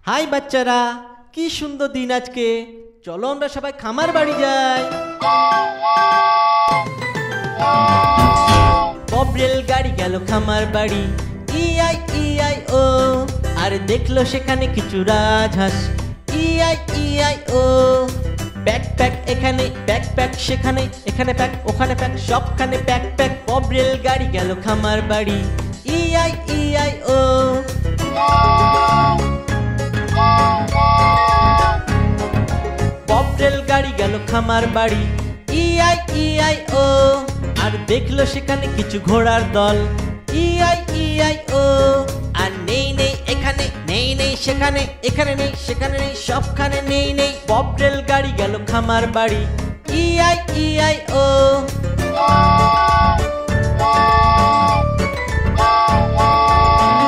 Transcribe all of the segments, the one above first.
High বাচ্চারা, কি সুন্দর দিন আজকে। চলো আমরা সবাই খামার বাড়ি যাই। বব রেলগাড়ি গেল খামার বাড়ি, ইআই ইআই ও। আর দেখলো সেখানে কিছু রাজহাঁস, ইআই ইআই ও। ব্যাকপ্যাক এখানে, ব্যাকপ্যাক সেখানে, এখানে প্যাক ওখানে প্যাক, সবখানে ব্যাকপ্যাক। বব রেলগাড়ি গেল খামার বাড়ি, ইআই ইআই ও। বব রেলগাড়ি গেল খামার বাড়ি, ইআই ইআই ও। আর দেখলো সেখানে কিছু ঘোড়ার দল, ইআই ইআই ও। আর নেই নেই এখানে, নেই নেই সেখানে, এখানে নেই সেখানে নেই, সবখানে নেই নেই। বব রেলগাড়ি গেল খামার বাড়ি, ইআই ইআই ও।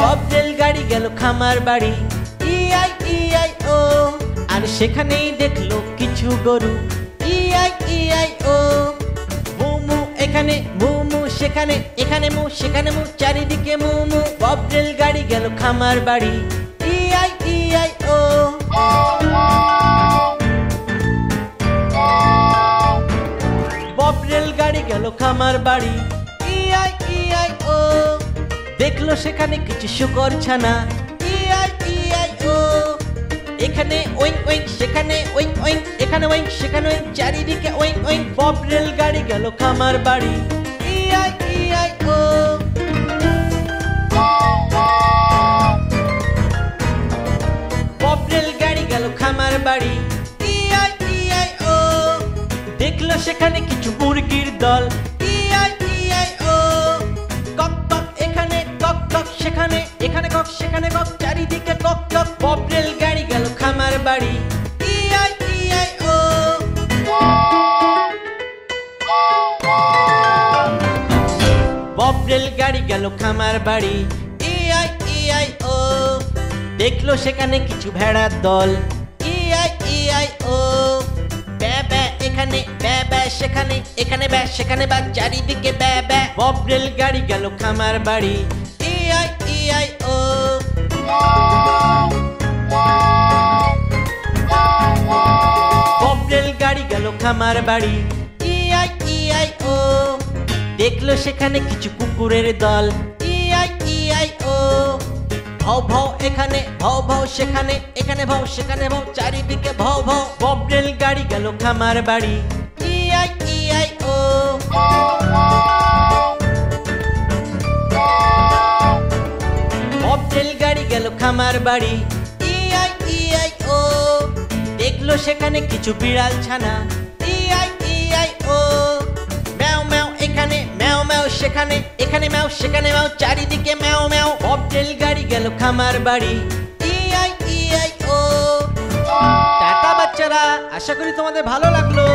বব রেলগাড়ি গেল খামার বাড়ি, ইআই ইআই ও। আর সেখানেই দেখলো কিছু গরু, ইআই ইআই ও। মুমু এখানে, মুমু সেখানে, এখানে মু সেখানে মু, চারিদিকে মুমু। বব রেলগাড়ি গেল খামার বাড়ি, ইআই ইআই ও। বব রেলগাড়ি গেল খামার বাড়ি, ইআই ইআই ও। দেখলো সেখানে কিছু শূকর ছানা, ইআই ইআই ও। এখানে ওইং ওইং, সেখানে ওইং ওইং, এখানে ওইং সেখানে ওইং, চারিদিকে ওইং ওইং। বব রেলগাড়ি গেল খামার বাড়ি, ইআই ইআই ও। বব রেলগাড়ি গেল খামার বাড়ি, ইআই ইআই ও। দেখলো সেখানে কিছু মুরগির দল, ইআই ইআই ও। কক কক এখানে, কক কক সেখানে, এখানে কক সেখানে কক, চারিদিকে কক কক। বব রেলগাড়ি গেল খামার বাড়ি, ইআই ইআই ও। বব রেলগাড়ি গেল খামার বাড়ি, ইআই ইআই ও। দেখলো সেখানে কিছু ভেড়ার দল, ইআই ইআই ও। ব্যা ব্যা এখানে, ব্যা ব্যা সেখানে, এখানে ব্যা সেখানে ব্যা, চারিদিকে ব্যা ব্যা। বব রেলগাড়ি গেল খামার বাড়ি, ইআই ইআই ও। বব রেলগাড়ি গেল খামার বাড়ি, ইআই ইআই ও। দেখলো সেখানে কিছু কুকুরের দল, ইআই ইআই ও। ভাও ভাও এখানে, ভাও ভাও সেখানে, এখানে ভাও সেখানে ভাও, চারিদিকে ভাও ভাও। বব রেলগাড়ি গেল খামার বাড়ি, ইআই ইআই ও। বব রেলগাড়ি গেল খামার বাড়ি, ইআই ইআই ও। দেখলো সেখানে কিছু বিড়াল ছানা, ইআই ইআই ও। ম্যাও ম্যাও এখানে, ম্যাও ম্যাও সেখানে, এখানে ম্যাও সেখানে ম্যাও, চারিদিকে ম্যাও ম্যাও। বব রেলগাড়ি গেল খামার বাড়ি, ইআই ইআই ও। টাটা বাচ্চারা, আশা করি তোমাদের ভালো লাগলো।